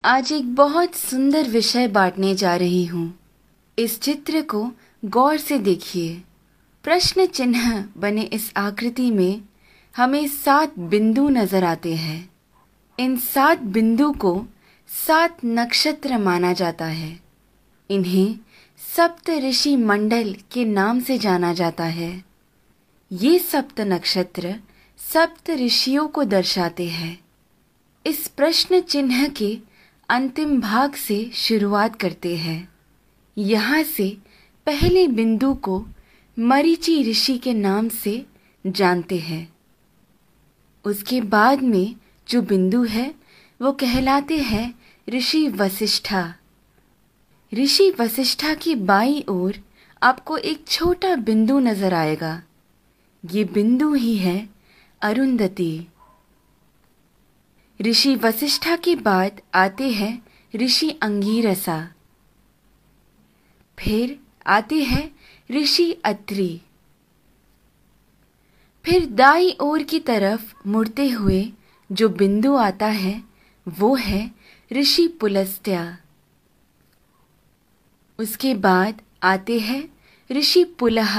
आज एक बहुत सुंदर विषय बांटने जा रही हूँ। इस चित्र को गौर से देखिए। प्रश्न चिन्ह बने इस आकृति में हमें 7 बिंदु नजर आते हैं। इन 7 बिंदु को 7 नक्षत्र माना जाता है। इन्हें सप्त ऋषि मंडल के नाम से जाना जाता है। ये सप्त नक्षत्र सप्त ऋषियों को दर्शाते हैं। इस प्रश्न चिन्ह के अंतिम भाग से शुरुआत करते हैं। यहाँ से पहले बिंदु को मरीचि ऋषि के नाम से जानते हैं। उसके बाद में जो बिंदु है वो कहलाते हैं ऋषि वशिष्ठा। ऋषि वशिष्ठा की बाईं ओर आपको एक छोटा बिंदु नजर आएगा। ये बिंदु ही है अरुंधति। ऋषि वशिष्ठा के बाद आते हैं ऋषि अंगीरसा। फिर आते हैं ऋषि अत्रि। फिर दाईं ओर की तरफ मुड़ते हुए जो बिंदु आता है वो है ऋषि पुलस्त्य। उसके बाद आते हैं ऋषि पुलह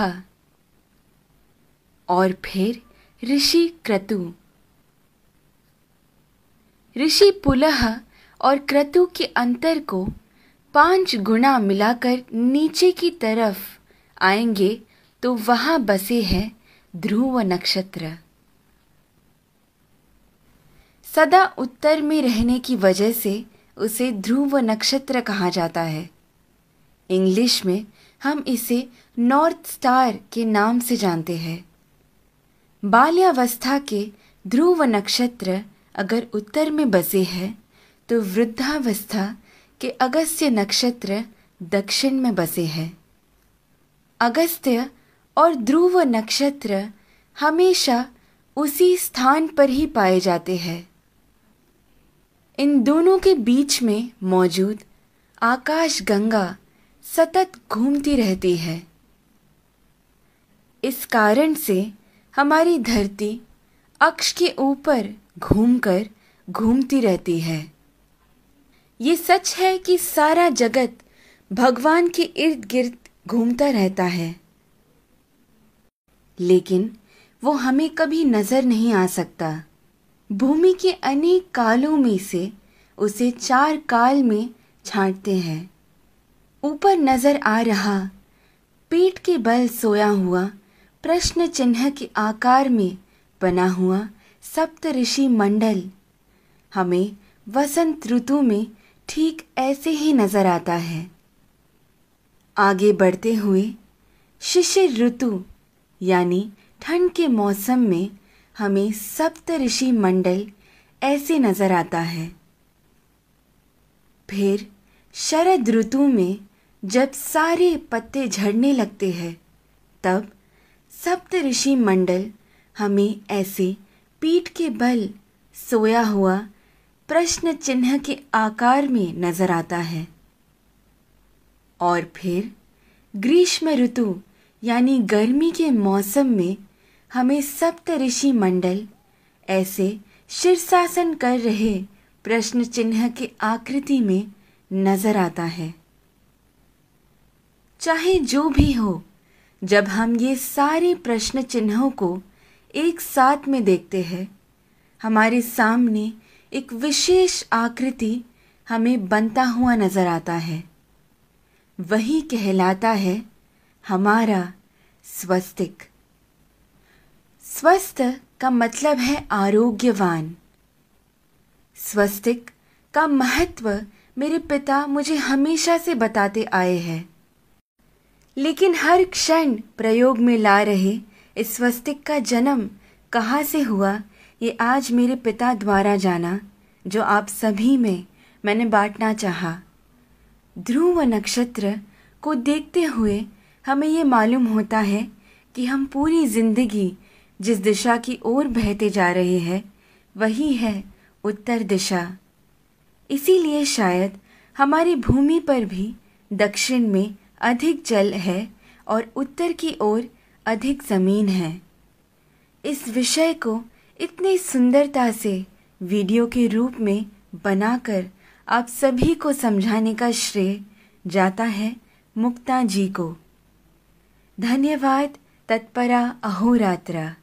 और फिर ऋषि क्रतु। ऋषि पुलह और क्रतु के अंतर को 5 गुना मिलाकर नीचे की तरफ आएंगे तो वहां बसे हैं ध्रुव नक्षत्र। सदा उत्तर में रहने की वजह से उसे ध्रुव नक्षत्र कहा जाता है। इंग्लिश में हम इसे नॉर्थ स्टार के नाम से जानते हैं। बाल्यावस्था के ध्रुव नक्षत्र अगर उत्तर में बसे हैं तो वृद्धावस्था के अगस्त्य नक्षत्र दक्षिण में बसे हैं। अगस्त्य और ध्रुव नक्षत्र हमेशा उसी स्थान पर ही पाए जाते हैं। इन दोनों के बीच में मौजूद आकाश गंगा सतत घूमती रहती है। इस कारण से हमारी धरती अक्ष के ऊपर घूमकर घूमती रहती है। ये सच है कि सारा जगत भगवान के इर्द गिर्द घूमता रहता है, लेकिन वो हमें कभी नजर नहीं आ सकता। भूमि के अनेक कालों में से उसे 4 काल में छांटते हैं। ऊपर नजर आ रहा पीठ के बल सोया हुआ प्रश्न चिन्ह के आकार में बना हुआ सप्त ऋषि मंडल हमें वसंत ऋतु में ठीक ऐसे ही नजर आता है। आगे बढ़ते हुए शिशिर ऋतु यानी ठंड के मौसम में हमें सप्त ऋषि मंडल ऐसे नजर आता है। फिर शरद ऋतु में जब सारे पत्ते झड़ने लगते हैं तब सप्त ऋषि मंडल हमें ऐसे पीठ के बल सोया हुआ प्रश्न चिन्ह के आकार में नजर आता है। और फिर ग्रीष्म ऋतु यानी गर्मी के मौसम में हमें सप्त ऋषि मंडल ऐसे शीर्षासन कर रहे प्रश्न चिन्ह के आकृति में नजर आता है। चाहे जो भी हो, जब हम ये सारे प्रश्न चिन्हों को एक साथ में देखते हैं, हमारे सामने एक विशेष आकृति हमें बनता हुआ नजर आता है। वही कहलाता है हमारा स्वस्तिक। स्वस्थ का मतलब है आरोग्यवान। स्वस्तिक का महत्व मेरे पिता मुझे हमेशा से बताते आए हैं, लेकिन हर क्षण प्रयोग में ला रहे इस स्वस्तिक का जन्म कहाँ से हुआ ये आज मेरे पिता द्वारा जाना, जो आप सभी में मैंने बांटना चाहा। ध्रुव नक्षत्र को देखते हुए हमें ये मालूम होता है कि हम पूरी जिंदगी जिस दिशा की ओर बहते जा रहे हैं वही है उत्तर दिशा। इसीलिए शायद हमारी भूमि पर भी दक्षिण में अधिक जल है और उत्तर की ओर अधिक जमीन है। इस विषय को इतनी सुंदरता से वीडियो के रूप में बनाकर आप सभी को समझाने का श्रेय जाता है मुक्ता जी को। धन्यवाद। तत्परा अहोरात्र।